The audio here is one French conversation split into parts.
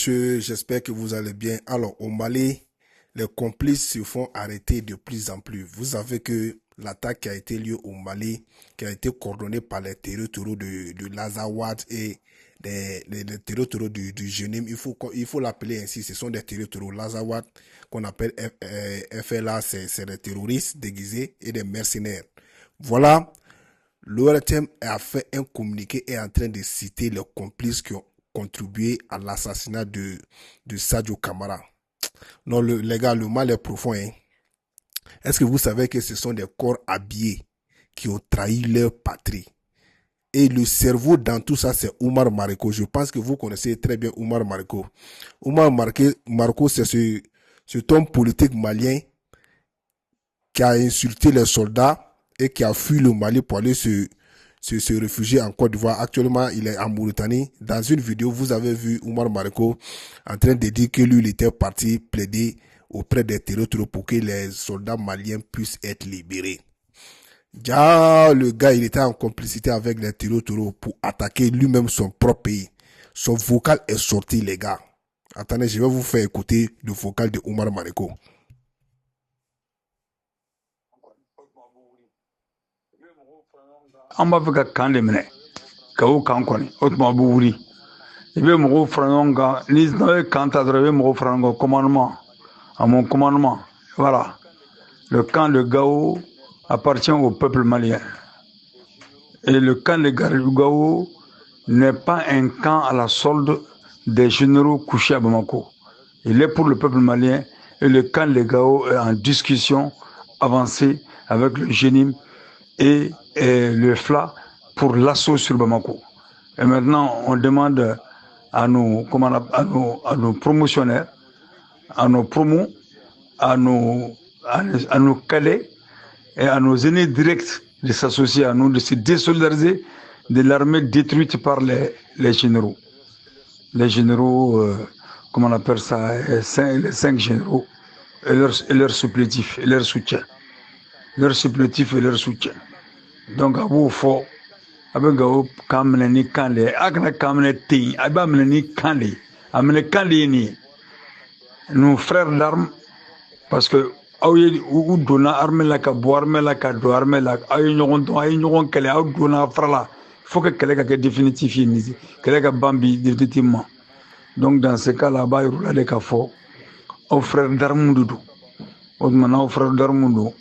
J'espère que vous allez bien. Alors, au Mali, les complices se font arrêter de plus en plus. Vous savez que l'attaque qui a été lieu au Mali, qui a été coordonnée par les territoriaux de l'Azawad et les territoriaux du Jenim, il faut l'appeler ainsi. Ce sont des territoriaux. L'Azawad, qu'on appelle FLA, c'est des terroristes déguisés et des mercenaires. Voilà, l'ORTM a fait un communiqué et est en train de citer les complices qui ont contribué à l'assassinat de Sadio Kamara. Non, les gars, le mal est profond. Hein. Est-ce que vous savez que ce sont des corps habillés qui ont trahi leur patrie? Et le cerveau dans tout ça, c'est Oumar Mariko. Je pense que vous connaissez très bien Oumar Mariko. Oumar Mariko, c'est cet homme politique malien qui a insulté les soldats et qui a fui le Mali pour aller se réfugier en Côte d'Ivoire. Actuellement, il est en Mauritanie. Dans une vidéo, vous avez vu Oumar Mariko en train de dire que lui, il était parti plaider auprès des territoires pour que les soldats maliens puissent être libérés. Déjà, le gars, il était en complicité avec les territoires pour attaquer lui-même son propre pays. Son vocal est sorti, les gars. Attendez, je vais vous faire écouter le vocal de Oumar Mariko. An b'a fɛ ka kan de minɛ ka o kan kɔni o tuma a bɛ wuli I bɛ mɔgɔw fara ɲɔgɔn kan ni n'aw ye kan ta dɔrɔn I bɛ mɔgɔw fara ɲɔgɔn kan commandement à mon commandement voilà le camp de Gao appartient au peuple malien et le camp de Gao n'est pas un camp à la solde des généraux couchés à Bamako. Il est pour le peuple malien et le camp de Gao est en discussion avancée avec le Jenim et le FLA pour l'assaut sur Bamako. Et maintenant, on demande à nos promotionnaires, à nos promos, à nos cadets et à nos aînés directs de s'associer à nous, de se désolidariser de l'armée détruite par les généraux. Les généraux, comment on appelle ça, les 5 généraux et leurs supplétifs et leurs soutiens. Leurs supplétifs et leurs soutiens. Donc, à vous, fort, avec Gao, Kamene Kande, Agna Kamene Ting, Abamene Kande, Amene Kande, nos frères d'armes, parce que, ou donna armée la ka bo armée la ka do armée la ay ñogon kele aw donna frala faut que kele ka définitif ni kele ka bambi définitivement donc dans ce cas là ba yuru la de ka fo aux frères d'armes dudu aux mana aux frères d'armes do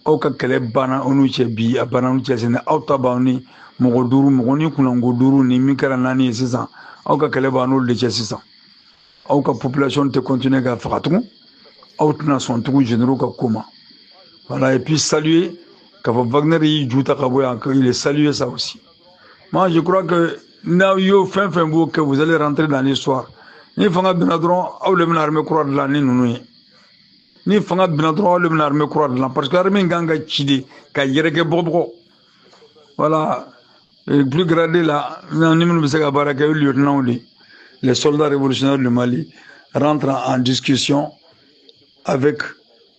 aw ka kele bana onu che bi abana onu che sene aw tabani mogo duru mogo ni kunango duru ni mikara nani sisan aw ka kele bana de che sisan aw ka population te continuer ka fakatu Outna son tout généraux comme voilà et puis saluer quand Wagner il est salué ça aussi. Moi je crois que now you fin que vous allez rentrer dans l'histoire. Ni fanga binadron ou le armée croix de la ni fanga binadron ou le armée croix de la parce que l'armée ganga chidi ka yereke bobo. Voilà et plus gradé là ni nous se baraka lieutenant les soldats révolutionnaires du Mali rentrent en discussion avec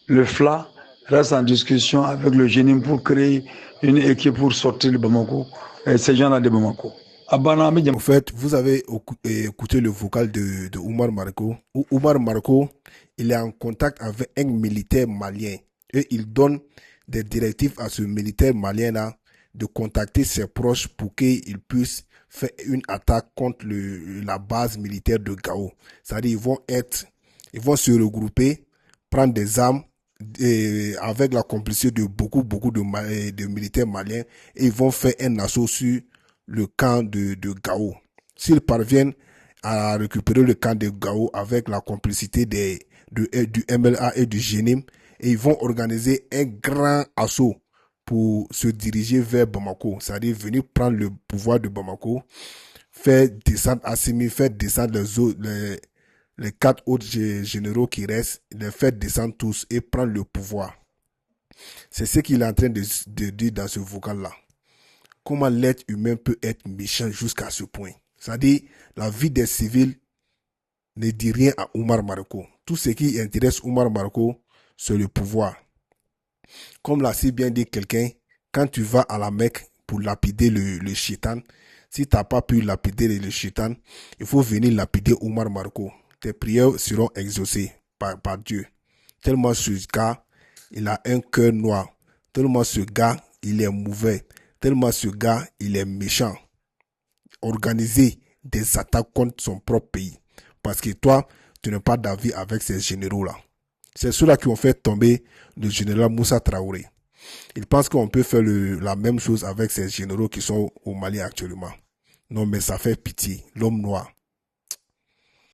le FLA, reste en discussion avec le Jenim pour créer une équipe pour sortir de Bamako et ces gens-là de Bamako. En fait, vous avez écouté le vocal de Oumar Mariko. Oumar Mariko, il est en contact avec un militaire malien et il donne des directives à ce militaire malien-là de contacter ses proches pour qu'il puisse faire une attaque contre la base militaire de Gao. C'est-à-dire ils vont se regrouper, prendre des armes avec la complicité de beaucoup de militaires maliens et ils vont faire un assaut sur le camp de Gao. S'ils parviennent à récupérer le camp de Gao avec la complicité du MLA et du Jenim, et ils vont organiser un grand assaut pour se diriger vers Bamako, c'est-à-dire venir prendre le pouvoir de Bamako, faire descendre Assimi, faire descendre les 4 autres généraux qui restent, les faire descendre tous et prendre le pouvoir. C'est ce qu'il est en train de dire dans ce vocal-là. Comment l'être humain peut être méchant jusqu'à ce point. C'est-à-dire, la vie des civils ne dit rien à Oumar Mariko. Tout ce qui intéresse Oumar Mariko, c'est le pouvoir. Comme l'a si bien dit quelqu'un, quand tu vas à la Mecque pour lapider le shaitan, si tu n'as pas pu lapider le shaitan, il faut venir lapider Oumar Mariko. tes prières seront exaucées par Dieu. Tellement ce gars, il a un cœur noir. Tellement ce gars, il est mauvais. Tellement ce gars, il est méchant. Organiser des attaques contre son propre pays. Parce que toi, tu n'es pas d'avis avec ces généraux-là. C'est ceux-là qui ont fait tomber le général Moussa Traoré. Ils pensent qu'on peut faire la même chose avec ces généraux qui sont au Mali actuellement. Non, mais ça fait pitié. L'homme noir.